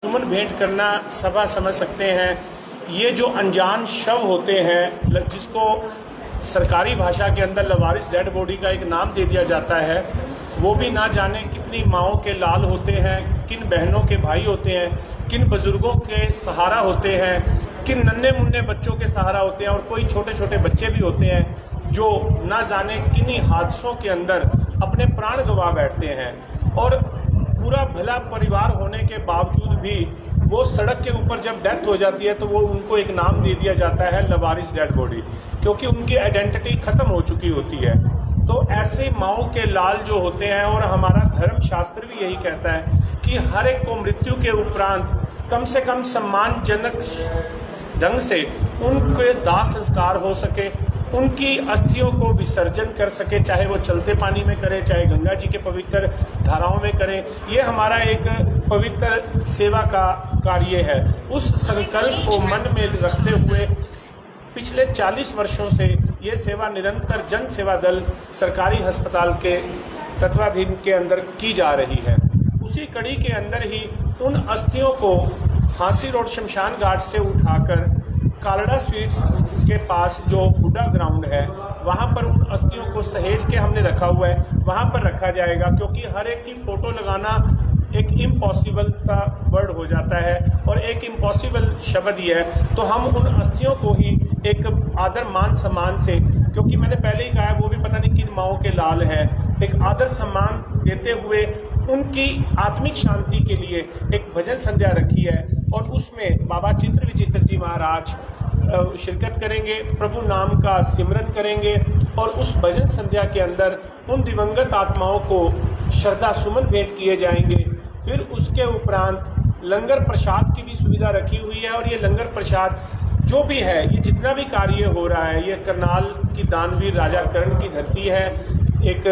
सुमन भेंट करना सभा समझ सकते हैं। ये जो अनजान शव होते हैं, जिसको सरकारी भाषा के अंदर लवारिस डेड बॉडी का एक नाम दे दिया जाता है, वो भी ना जाने कितनी माओं के लाल होते हैं, किन बहनों के भाई होते हैं, किन बुजुर्गों के सहारा होते हैं, किन नन्हे मुन्ने बच्चों के सहारा होते हैं, और कोई छोटे छोटे बच्चे भी होते हैं जो ना जाने किन्हीं हादसों के अंदर अपने प्राण गंवा बैठते हैं। और पूरा भला परिवार होने के बावजूद भी वो सड़क के ऊपर जब डेथ हो जाती है तो वो उनको एक नाम दे दिया जाता है लवारिस डेड बॉडी, क्योंकि उनकी आइडेंटिटी खत्म हो चुकी होती है। तो ऐसे माओं के लाल जो होते हैं, और हमारा धर्म शास्त्र भी यही कहता है कि हर एक को मृत्यु के उपरांत कम से कम सम्मानजनक ढंग से उनके दाह संस्कार हो सके, उनकी अस्थियों को विसर्जन कर सके, चाहे वो चलते पानी में करें, चाहे गंगा जी के पवित्र धाराओं में करें। ये हमारा एक पवित्र सेवा का कार्य है। उस संकल्प को मन में रखते हुए पिछले 40 वर्षों से ये सेवा निरंतर जन सेवा दल सरकारी अस्पताल के तत्वाधीन के अंदर की जा रही है। उसी कड़ी के अंदर ही उन अस्थियों को हांसी रोड शमशान घाट से उठाकर कालड़ा स्वीट्स के पास जो हुडा ग्राउंड है, वहां पर उन अस्थियों को सहेज के हमने रखा हुआ है, वहां पर रखा जाएगा। क्योंकि हर एक की फोटो लगाना एक इम्पॉसिबल सा वर्ड हो जाता है और एक इम्पॉसिबल शब्द ही है। तो हम उन अस्थियों को ही एक आदर मान सम्मान से, क्योंकि मैंने पहले ही कहा है वो भी पता नहीं किन माओं के लाल हैं, एक आदर सम्मान देते हुए उनकी आत्मिक शांति के लिए एक भजन संध्या रखी है। और उसमें बाबा चित्र विचित्र जी महाराज शिरकत करेंगे, प्रभु नाम का सिमरन करेंगे, और उस भजन संध्या के अंदर उन दिवंगत आत्माओं को श्रद्धा सुमन भेंट किए जाएंगे। फिर उसके उपरांत लंगर प्रसाद की भी सुविधा रखी हुई है। और ये लंगर प्रसाद जो भी है, ये जितना भी कार्य हो रहा है, ये करनाल की दानवीर राजा कर्ण की धरती है, एक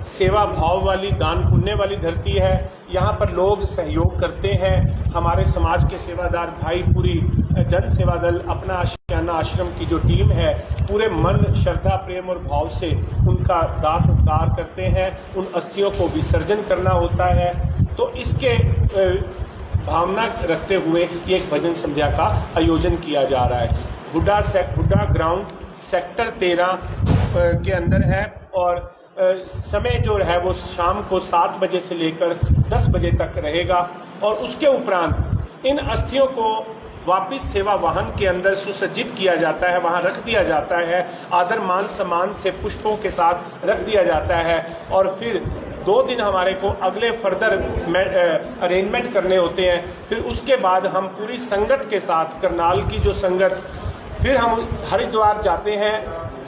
सेवा भाव वाली दान पुण्य वाली धरती है। यहाँ पर लोग सहयोग करते हैं। हमारे समाज के सेवादार भाई, पूरी जन सेवा दल, अपना आशियाना आश्रम की जो टीम है, पूरे मन श्रद्धा प्रेम और भाव से उनका दाह संस्कार करते हैं। उन अस्थियों को विसर्जन करना होता है। तो इसके भावना रखते हुए ये एक भजन संध्या का आयोजन किया जा रहा है। हुडा ग्राउंड सेक्टर 13 के अंदर है। और समय जो है वो शाम को 7 बजे से लेकर 10 बजे तक रहेगा। और उसके उपरांत इन अस्थियों को वापिस सेवा वाहन के अंदर सुसज्जित किया जाता है, वहां रख दिया जाता है, आदर मान सम्मान से पुष्पों के साथ रख दिया जाता है। और फिर 2 दिन हमारे को अगले फर्दर अरेंजमेंट करने होते हैं। फिर उसके बाद हम पूरी संगत के साथ, करनाल की जो संगत, फिर हम हरिद्वार जाते हैं।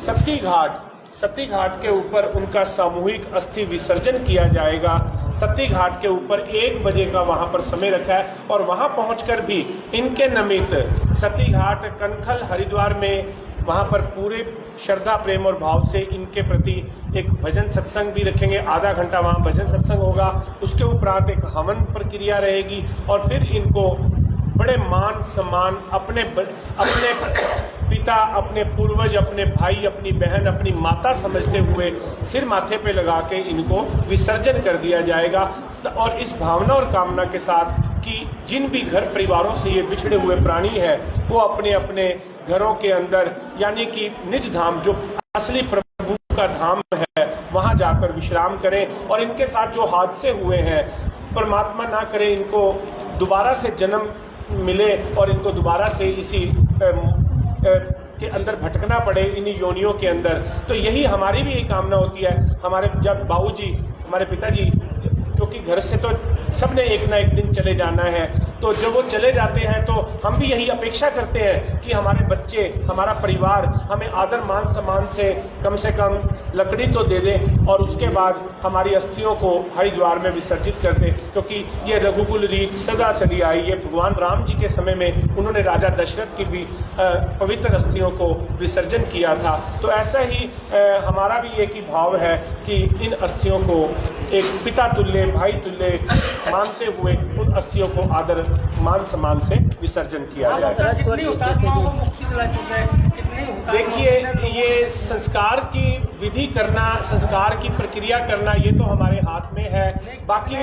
सती घाट के ऊपर उनका सामूहिक अस्थि विसर्जन किया जाएगा। सती घाट के ऊपर 1 बजे का वहां पर समय रखा है। और वहां पहुंचकर भी इनके निमित्त सती घाट, कनखल, हरिद्वार में वहां पर पूरे श्रद्धा प्रेम और भाव से इनके प्रति एक भजन सत्संग भी रखेंगे। आधा घंटा वहां भजन सत्संग होगा। उसके उपरांत एक हवन प्रक्रिया रहेगी। और फिर इनको बड़े मान सम्मान अपने पिता, अपने पूर्वज, अपने भाई, अपनी बहन, अपनी माता समझते हुए सिर माथे पे लगा के इनको विसर्जन कर दिया जाएगा। और इस भावना और कामना के साथ कि जिन भी घर परिवारों से ये बिछड़े हुए प्राणी हैं, वो अपने अपने घरों के अंदर, यानी कि निज धाम, जो असली प्रभु का धाम है, वहां जाकर विश्राम करें। और इनके साथ जो हादसे हुए हैं, परमात्मा ना करे इनको दोबारा से जन्म मिले और इनको दोबारा से इसी के अंदर भटकना पड़े, इन्हीं योनियों के अंदर। तो यही हमारी भी एक कामना होती है। हमारे जब बाबूजी, हमारे पिताजी, क्योंकि घर से तो सबने एक ना एक दिन चले जाना है, तो जब वो चले जाते हैं तो हम भी यही अपेक्षा करते हैं कि हमारे बच्चे, हमारा परिवार हमें आदर मान सम्मान से कम लकड़ी तो दे दें, और उसके बाद हमारी अस्थियों को हरिद्वार में विसर्जित कर दें। क्योंकि ये रघुकुल रीत सदा चली आई। ये भगवान राम जी के समय में उन्होंने राजा दशरथ की भी पवित्र अस्थियों को विसर्जन किया था। तो ऐसा ही हमारा भी एक ही भाव है कि इन अस्थियों को एक पिता तुल्य, भाई तुल्य मानते हुए उन अस्थियों को आदर मान सम्मान से विसर्जन किया जाए। देखिए, ये संस्कार की विधि करना, संस्कार की प्रक्रिया करना, ये तो हमारे हाथ में है। बाकी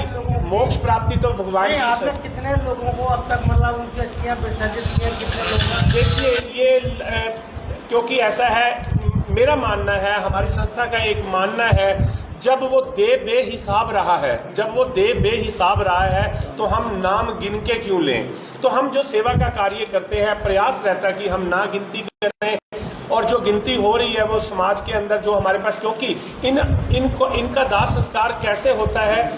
मोक्ष प्राप्ति तो भगवान जी से। कितने लोगों को अब तक मतलब उनकी अस्थियां विसर्जित की हैं, कितने लोगों? देखिए ये क्योंकि ऐसा है, मेरा मानना है, हमारी संस्था का एक मानना है, जब वो देह बेहिसाब रहा है, जब वो देह बेहिसाब रहा है तो हम नाम गिन के क्यों लें। तो हम जो सेवा का कार्य करते हैं, प्रयास रहता है कि हम ना गिनती करें, और जो गिनती हो रही है वो समाज के अंदर जो हमारे पास, क्योंकि इनका दाह संस्कार कैसे होता है,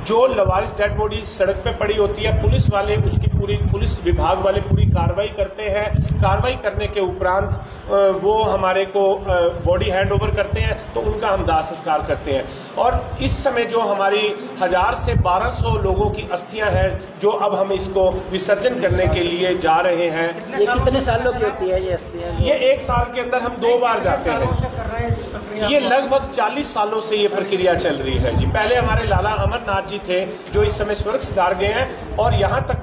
जो लवारिस डेड बॉडी सड़क पे पड़ी होती है, पुलिस वाले उसकी पूरी, पुलिस विभाग वाले पूरी कार्रवाई करते हैं। कार्रवाई करने के उपरांत वो हमारे को बॉडी हैंड ओवर करते हैं, तो उनका हम दाह संस्कार करते हैं। और इस समय जो हमारी 1000 से 1200 लोगों की अस्थियां हैं, जो अब हम इसको विसर्जन करने के लिए जा रहे हैं। ये कितने सालों की होती है ये अस्थियां? ये 1 साल के अंदर हम 2 बार जाते हैं। ये लगभग 40 सालों से ये प्रक्रिया चल रही है जी। पहले हमारे लाला अमरनाथ जी थे, जो इस समय स्वर्ग सिधार गए हैं, और यहाँ तक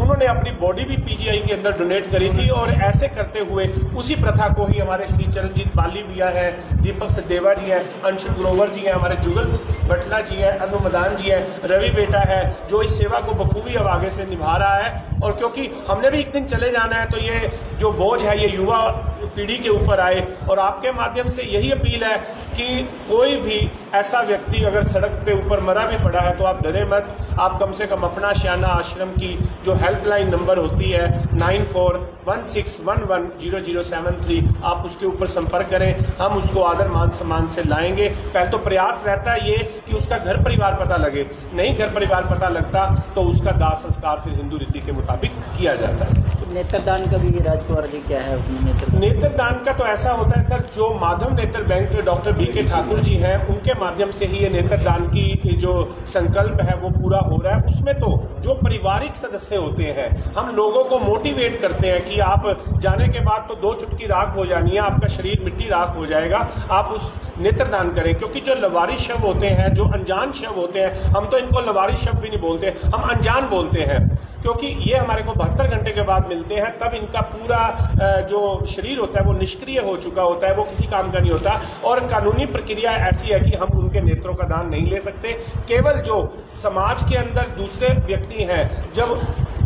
उन्होंने अपनी बॉडी भी पीजीआई के अंदर डोनेट करी थी। और ऐसे करते हुए उसी प्रथा को ही हमारे श्री चरणजीत बाली भैया है, दीपक सचदेवा जी हैं, अंशु ग्रोवर जी हैं, हमारे जुगल बटला जी हैं, अनु मदान जी हैं, रवि बेटा है, जो इस सेवा को बखूबी अब आगे से निभा रहा है। और क्योंकि हमने भी एक दिन चले जाना है, तो ये जो बोझ है ये युवा पीढ़ी के ऊपर आए। और आपके माध्यम से यही अपील है कि कोई भी ऐसा व्यक्ति अगर सड़क पे ऊपर मरा भी पड़ा है, तो आप डरे मत। आप कम से कम अपना श्याना आश्रम की जो हेल्पलाइन नंबर होती है 9416110073, आप उसके ऊपर संपर्क करें। हम उसको आदर मान सम्मान से लाएंगे। पहले तो प्रयास रहता है ये कि उसका घर परिवार पता लगे, नहीं घर परिवार पता लगता तो उसका दाह संस्कार फिर हिंदू रीति के मुताबिक किया जाता है। नेत्रदान का भी राजकुमार जी क्या है उसमें? नेत्रदान का तो ऐसा होता है सर, जो माधव नेत्र बैंक के डॉक्टर BK ठाकुर जी हैं, उनके माध्यम से ही ये नेत्रदान की जो संकल्प है वो पूरा हो रहा है। उसमें तो जो पारिवारिक सदस्य होते हैं, हम लोगों को मोटिवेट करते हैं कि आप जाने के बाद तो 2 चुटकी राख हो जानी है, आपका शरीर मिट्टी राख हो जाएगा, आप उस नेत्रदान करें। क्योंकि जो लवारिस शव होते हैं, जो अनजान शव होते हैं, हम तो इनको लवारिस शव भी नहीं बोलते, हम अनजान बोलते हैं, क्योंकि ये हमारे को 72 घंटे के बाद मिलते हैं। तब इनका पूरा जो शरीर होता है वो निष्क्रिय हो चुका होता है, वो किसी काम का नहीं होता। और कानूनी प्रक्रिया ऐसी है कि हम उनके नेत्रों का दान नहीं ले सकते। केवल जो समाज के अंदर दूसरे व्यक्ति हैं, जब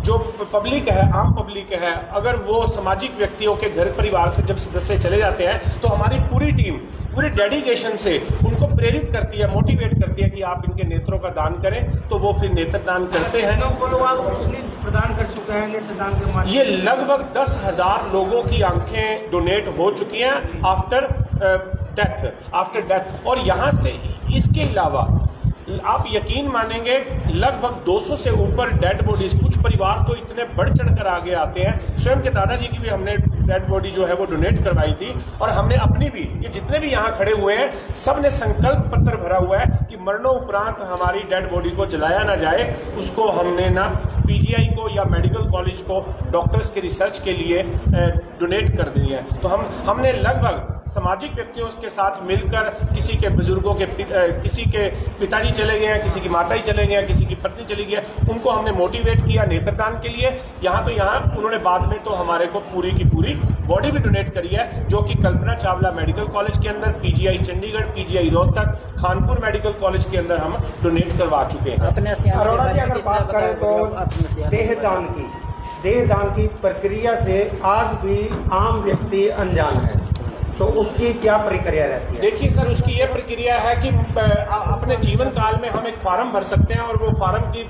जो पब्लिक है, आम पब्लिक है, अगर वो सामाजिक व्यक्तियों के घर परिवार से जब सदस्य चले जाते हैं, तो हमारी पूरी टीम पूरे डेडिकेशन से उनको प्रेरित करती है, मोटिवेट करती है कि आप इनके नेत्रों का दान करें, तो वो फिर नेत्रदान करते हैं। प्रदान कर चुके हैं नेत्रदान के माध्यम। ये लगभग 10,000 लोगों की आंखें डोनेट हो चुकी हैं आफ्टर डेथ। और यहाँ से इसके अलावा आप यकीन मानेंगे, लगभग 200 से ऊपर डेड बॉडीज, कुछ परिवार तो इतने बढ़ चढ़कर आगे आते हैं। स्वयं के दादाजी की भी हमने डेड बॉडी जो है वो डोनेट करवाई थी, और हमने अपनी भी, ये जितने भी यहाँ खड़े हुए हैं, सब ने संकल्प पत्र भरा हुआ है कि मरणोपरांत हमारी डेड बॉडी को जलाया ना जाए। उसको हमने ना पीजीआई को या मेडिकल कॉलेज को डॉक्टर्स के रिसर्च के लिए डोनेट कर दी है। तो हमने लगभग सामाजिक व्यक्तियों के साथ मिलकर, किसी के बुजुर्गों के किसी के पिताजी चले गए हैं, किसी की माता ही चले गए हैं, किसी की पत्नी चली गई है, उनको हमने मोटिवेट किया नेत्रदान के लिए। यहाँ उन्होंने बाद में तो हमारे को पूरी की पूरी बॉडी भी डोनेट करी है, जो कि कल्पना चावला मेडिकल कॉलेज के अंदर, PGI Chandigarh, PGI Rohtak, Khanpur medical college के अंदर हम डोनेट करवा चुके हैं। अरोड़ा जी, अगर बात करें तो देहदान की प्रक्रिया से आज भी आम व्यक्ति अनजान है, तो उसकी क्या प्रक्रिया रहती है? देखिए सर, उसकी ये प्रक्रिया है कि अपने जीवन काल में हम एक फार्म भर सकते हैं, और वो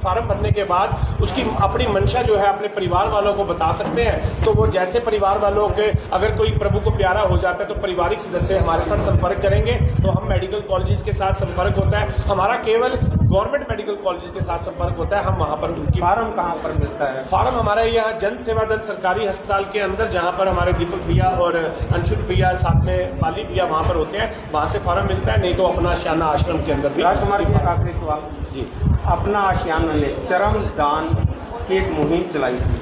फार्म भरने के बाद उसकी अपनी मंशा जो है अपने परिवार वालों को बता सकते हैं। तो वो जैसे परिवार वालों के, अगर कोई प्रभु को प्यारा हो जाता है तो पारिवारिक सदस्य हमारे साथ संपर्क करेंगे, तो हम मेडिकल कॉलेजेस के साथ संपर्क होता है हमारा, केवल गवर्नमेंट मेडिकल कॉलेजेस के साथ संपर्क होता है। हम वहां पर उनकी फार्म कहाँ पर मिलता है? फार्म हमारे यहाँ जन सेवा दल सरकारी अस्पताल के अंदर, जहाँ पर हमारे दीपक भैया और अंशुल भैया साथ में बाली भैया वहां पर होते हैं, वहां से फार्म मिलता है। नहीं तो अपना श्याना आश्रम के अंदर भी। राजकुमार जी, आखिरी सवाल जी। अपना आशियाना ने चरम दान की एक मुहिम चलाई थी,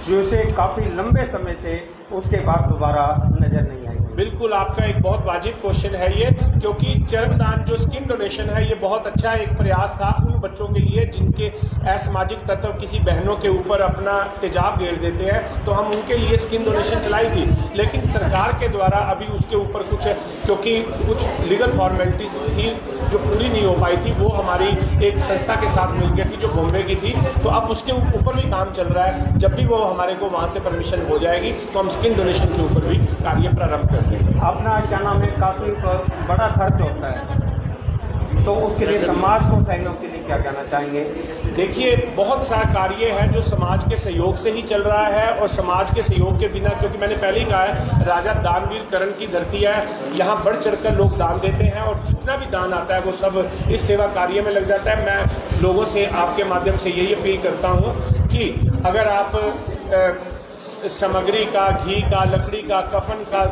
जिसे काफी लंबे समय से उसके बाद दोबारा नजर नहीं आई। बिल्कुल, आपका एक बहुत वाजिब क्वेश्चन है ये, क्योंकि चर्मदान जो स्किन डोनेशन है, ये बहुत अच्छा एक प्रयास था। उन बच्चों के लिए जिनके असामाजिक तत्व किसी बहनों के ऊपर अपना तेजाब घेर देते हैं, तो हम उनके लिए स्किन डोनेशन चलाई थी। लेकिन सरकार के द्वारा अभी उसके ऊपर कुछ, क्योंकि कुछ लीगल फॉर्मेलिटीज थी जो पूरी नहीं हो पाई थी, वो हमारी एक संस्था के साथ मिलकर थी जो बॉम्बे की थी, तो अब उसके ऊपर भी काम चल रहा है। जब भी वो हमारे को वहाँ से परमिशन हो जाएगी तो हम स्किन डोनेशन के ऊपर भी कार्य प्रारंभ कर देंगे। अपना क्या नाम है, काफी बड़ा खर्च होता है, तो उसके लिए समाज को सहयोग के लिए क्या कहना चाहेंगे? देखिए, बहुत सारा कार्य है जो समाज के सहयोग से ही चल रहा है, और समाज के सहयोग के बिना, क्योंकि मैंने पहले ही कहा है राजा दानवीर करण की धरती है, यहाँ बढ़ चढ़कर लोग दान देते हैं और जितना भी दान आता है वो सब इस सेवा कार्य में लग जाता है। मैं लोगों से आपके माध्यम से यही अपील करता हूँ कि अगर आप सामग्री का, घी का, लकड़ी का, कफन का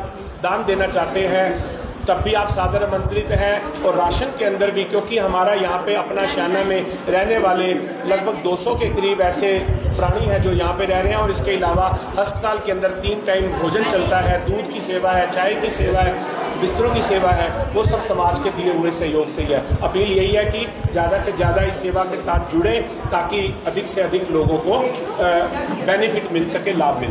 दान देना चाहते हैं तब भी आप सादर आमंत्रित हैं, और राशन के अंदर भी, क्योंकि हमारा यहाँ पे अपना शाना में रहने वाले लगभग 200 के करीब ऐसे प्राणी हैं जो यहाँ पे रह रहे हैं, और इसके अलावा अस्पताल के अंदर 3 टाइम भोजन चलता है, दूध की सेवा है, चाय की सेवा है, बिस्तरों की सेवा है, वो सब समाज के दिए हुए सहयोग से ही है। अपील यही है कि ज़्यादा से ज़्यादा इस सेवा के साथ जुड़ें ताकि अधिक से अधिक लोगों को बेनिफिट मिल सके, लाभ मिले।